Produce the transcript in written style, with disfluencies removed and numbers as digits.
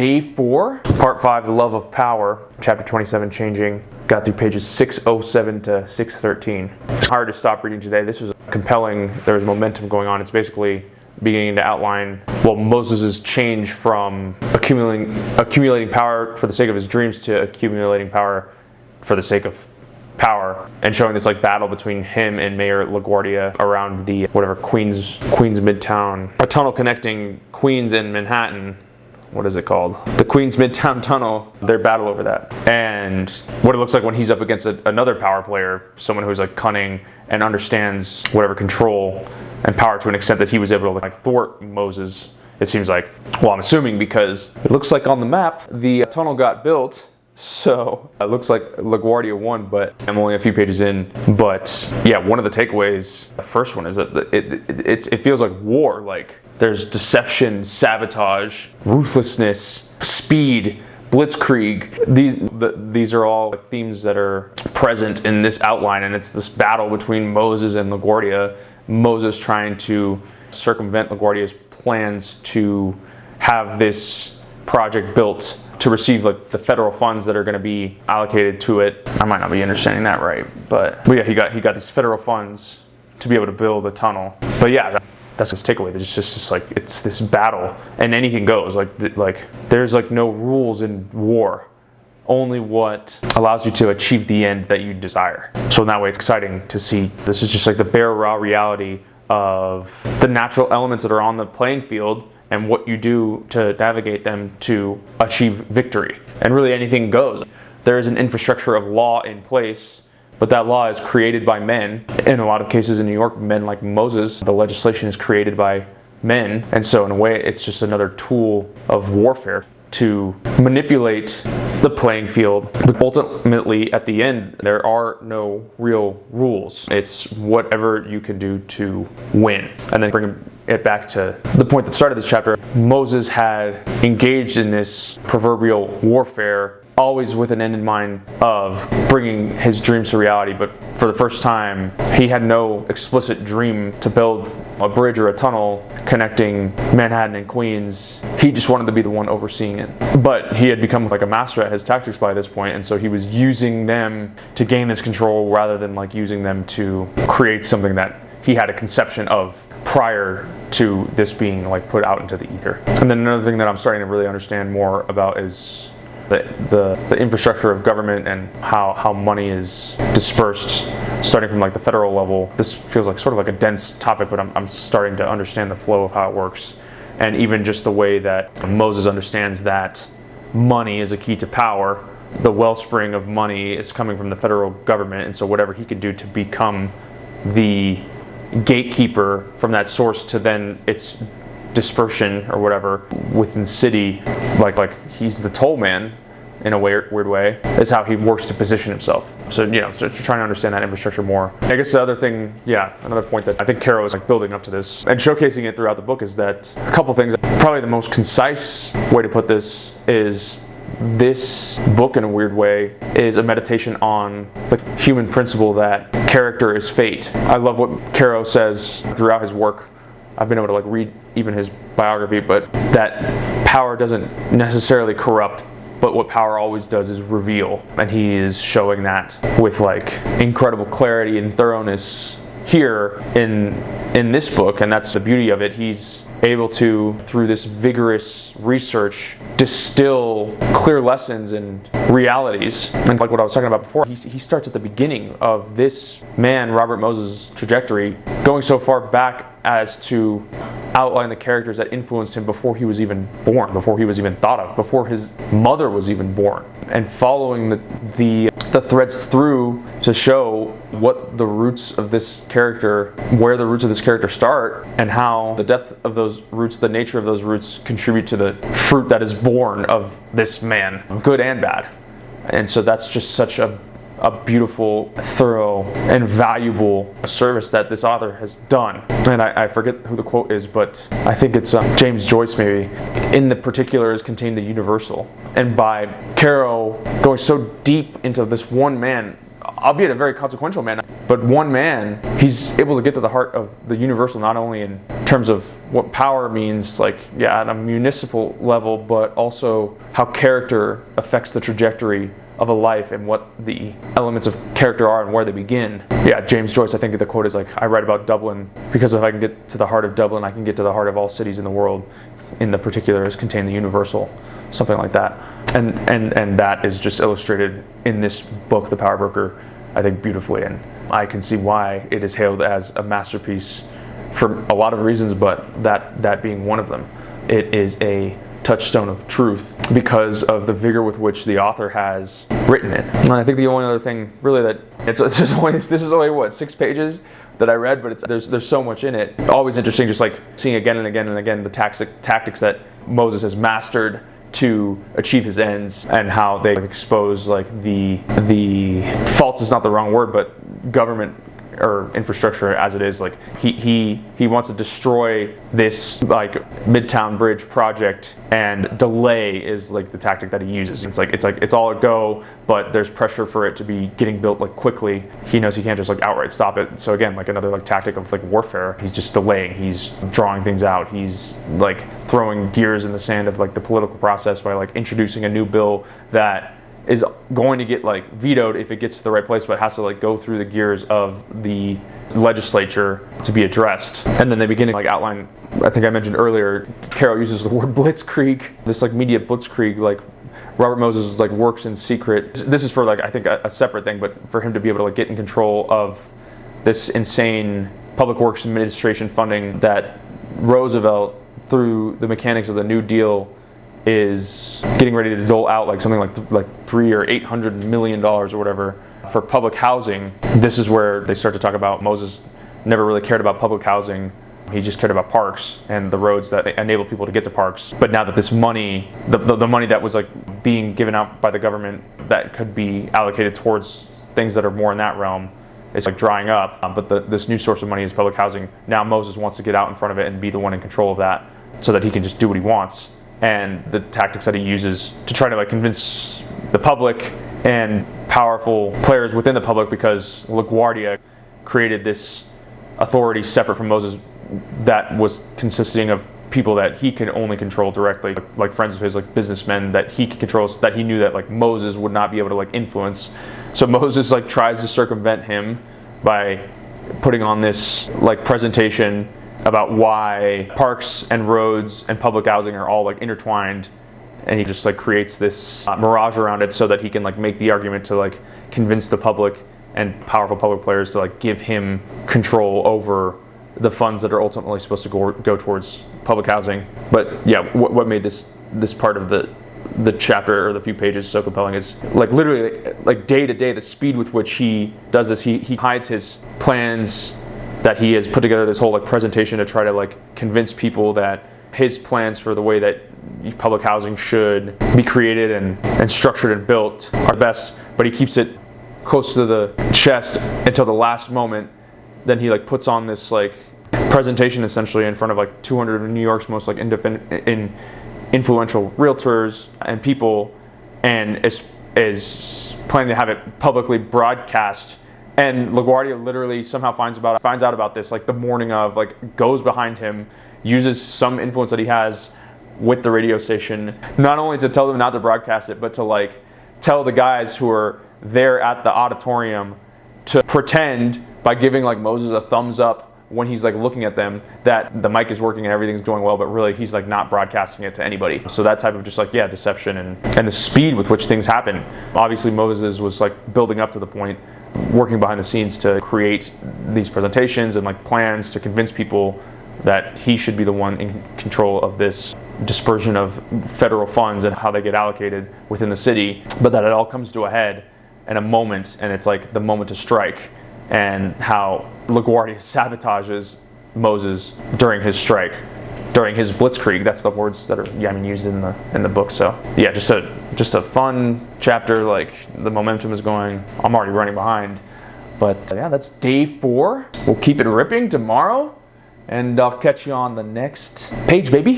Day 4, Part 5, The Love of Power, Chapter 27, Changing. Got through pages 607 to 613. It's hard to stop reading today. This was compelling. There was momentum going on. It's basically beginning to outline, well, Moses' change from accumulating power for the sake of his dreams to accumulating power for the sake of power, and showing this like battle between him and Mayor LaGuardia around the Queens Midtown, a tunnel connecting Queens and Manhattan. What is it called? The Queens Midtown Tunnel. Their battle over that, and what it looks like when he's up against another power player, someone who's like cunning and understands whatever control and power to an extent that he was able to like thwart Moses. It seems like, well, I'm assuming because it looks like on the map the tunnel got built. So it looks like LaGuardia won, but I'm only a few pages in. But yeah, one of the takeaways, the first one, is that it feels like war. Like there's deception, sabotage, ruthlessness, speed, blitzkrieg. These are all themes that are present in this outline, and it's this battle between Moses and LaGuardia. Moses trying to circumvent LaGuardia's plans to have this project built to receive like the federal funds that are going to be allocated to it. I might not be understanding that right, but yeah, he got these federal funds to be able to build a tunnel. But yeah, that's his takeaway. It's just like it's this battle, and anything goes. Like there's like no rules in war, only what allows you to achieve the end that you desire. So in that way, it's exciting to see. This is just like the bare raw reality of the natural elements that are on the playing field, and what you do to navigate them to achieve victory. And really anything goes. There is an infrastructure of law in place, but that law is created by men. In a lot of cases in New York, men like Moses, the legislation is created by men. And so in a way, it's just another tool of warfare to manipulate the playing field. But ultimately, at the end, there are no real rules. It's whatever you can do to win. And then bring it back to the point that started this chapter. Moses had engaged in this proverbial warfare, always with an end in mind of bringing his dreams to reality. But for the first time, he had no explicit dream to build a bridge or a tunnel connecting Manhattan and Queens. He just wanted to be the one overseeing it. But he had become like a master at his tactics by this point, and so he was using them to gain this control rather than like using them to create something that he had a conception of prior to this being like put out into the ether. And then another thing that I'm starting to really understand more about is the infrastructure of government and how money is dispersed, starting from like the federal level. This feels like sort of like a dense topic, but I'm starting to understand the flow of how it works, and even just the way that Moses understands that money is a key to power. The wellspring of money is coming from the federal government, and so whatever he could do to become the gatekeeper from that source to then its dispersion or whatever within the city, like he's the toll man in a weird way, is how he works to position himself. So just trying to understand that infrastructure more. I guess the other thing, another point that I think Caro is like building up to this and showcasing it throughout the book is that a couple things. Probably the most concise way to put this is this book, in a weird way, is a meditation on the human principle that character is fate. I love what Caro says throughout his work. I've been able to like read even his biography, but that power doesn't necessarily corrupt, but what power always does is reveal. And he is showing that with like incredible clarity and thoroughness here in this book, and that's the beauty of it. He's able to, through this vigorous research, distill clear lessons and realities. And like what I was talking about before, he starts at the beginning of this man, Robert Moses' trajectory, going so far back as to outline the characters that influenced him before he was even born, before he was even thought of, before his mother was even born, and following the threads through to show what the roots of this character, where the roots of this character start, and how the depth of those roots, the nature of those roots, contribute to the fruit that is born of this man, good and bad. And so that's just such a beautiful, thorough, and valuable service that this author has done. And I forget who the quote is, but I think it's James Joyce maybe. In the particular is contained the universal. And by Caro going so deep into this one man, albeit a very consequential man, But one man, he's able to get to the heart of the universal, not only in terms of what power means, like, yeah, at a municipal level, but also how character affects the trajectory of a life and what the elements of character are and where they begin. Yeah, James Joyce, I think the quote is like, I write about Dublin because if I can get to the heart of Dublin, I can get to the heart of all cities in the world. In the particulars contain the universal, something like that. And that is just illustrated in this book, The Power Broker, I think beautifully. And I can see why it is hailed as a masterpiece for a lot of reasons, but that being one of them. It is a touchstone of truth because of the vigor with which the author has written it. And I think the only other thing really that it's just only, this is only what, 6 pages that I read, but there's so much in it. Always interesting, just like seeing again and again and again the tactics that Moses has mastered to achieve his ends, and how they expose like the faults is not the wrong word, but government or infrastructure as it is. Like he wants to destroy this like Midtown Bridge project, and delay is like the tactic that he uses. It's all a go, but there's pressure for it to be getting built like quickly. He knows he can't just like outright stop it. So again, like another like tactic of like warfare. He's just delaying. He's drawing things out. He's like throwing gears in the sand of like the political process by like introducing a new bill that is going to get like vetoed if it gets to the right place, but has to like go through the gears of the legislature to be addressed. And then they begin to like outline, I think I mentioned earlier, Caro uses the word blitzkrieg, this like media blitzkrieg, like Robert Moses like works in secret. This is for like, I think a separate thing, but for him to be able to like get in control of this insane public works administration funding that Roosevelt, through the mechanics of the New Deal, is getting ready to dole out like something like $300 or $800 million or whatever for public housing. This is where they start to talk about Moses never really cared about public housing. He just cared about parks and the roads that enable people to get to parks. But now that this money, the money that was like being given out by the government that could be allocated towards things that are more in that realm, is like drying up. But this new source of money is public housing. Now Moses wants to get out in front of it and be the one in control of that, so that he can just do what he wants. And the tactics that he uses to try to like convince the public and powerful players within the public, because LaGuardia created this authority separate from Moses that was consisting of people that he could only control directly, like friends of his, like businessmen that he could control, so that he knew that like Moses would not be able to like influence. So Moses like tries to circumvent him by putting on this like presentation about why parks and roads and public housing are all like intertwined, and he just like creates this mirage around it so that he can like make the argument to like convince the public and powerful public players to like give him control over the funds that are ultimately supposed to go towards public housing. But yeah, what made this part of the chapter or the few pages so compelling is like literally like day to day the speed with which he does this. He hides his plans, that he has put together this whole like presentation to try to like convince people that his plans for the way that public housing should be created and structured and built are best, but he keeps it close to the chest until the last moment. Then he like puts on this like presentation essentially in front of like 200 of New York's most like influential realtors and people, and is planning to have it publicly broadcast. And LaGuardia literally somehow finds out about this like the morning of, like goes behind him, uses some influence that he has with the radio station, not only to tell them not to broadcast it, but to like tell the guys who are there at the auditorium to pretend by giving like Moses a thumbs up when he's like looking at them that the mic is working and everything's going well, but really he's like not broadcasting it to anybody. So that type of just like, yeah, deception and the speed with which things happen. Obviously Moses was like building up to the point, working behind the scenes to create these presentations and like plans to convince people that he should be the one in control of this dispersion of federal funds and how they get allocated within the city, but that it all comes to a head in a moment, and it's like the moment to strike, and how LaGuardia sabotages Moses during his strike, during his blitzkrieg. That's the words that are used in the book. So yeah, just a fun chapter. Like the momentum is going. I'm already running behind, but yeah, that's day 4. We'll keep it ripping tomorrow, and I'll catch you on the next page, baby.